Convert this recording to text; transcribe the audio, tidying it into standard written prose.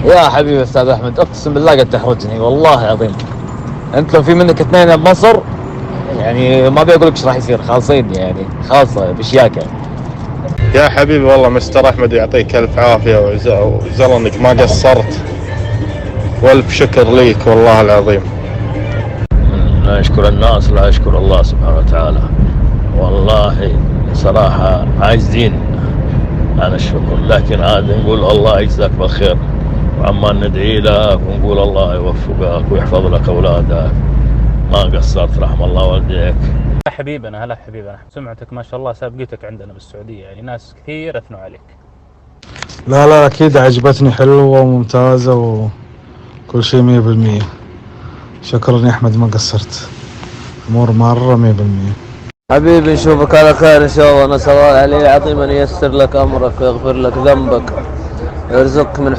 يا حبيبي استاذ احمد، اقسم بالله قد تحرجني والله العظيم. انت لو في منك اثنين بمصر يعني ما بيقول لك ايش راح يصير، خالصين يعني خالصه بشياكه. يا حبيبي والله مستر أحمد يعطيك ألف عافية وزلنك ما قصرت، والف شكر ليك والله العظيم. لا يشكر الناس لا يشكر الله سبحانه وتعالى. والله صراحه عايزين على الشكر، لكن عاد نقول الله يجزاك بالخير، وعمال ندعي لك ونقول الله يوفقك ويحفظ لك اولادك. ما قصرت رحم الله والديك. هلا حبيبنا، هلا حبيبنا، سمعتك ما شاء الله سابقتك عندنا بالسعودية، يعني ناس كثير أثنوا عليك. لا لا أكيد عجبتني، حلوة وممتازة وكل شيء 100%. شكرا يا أحمد ما قصرت، أمور مرة 100%. حبيبي نشوفك على خير ان شاء الله. نسأل الله العلي العظيم ان ييسر لك امرك ويغفر لك ذنبك ويرزقك من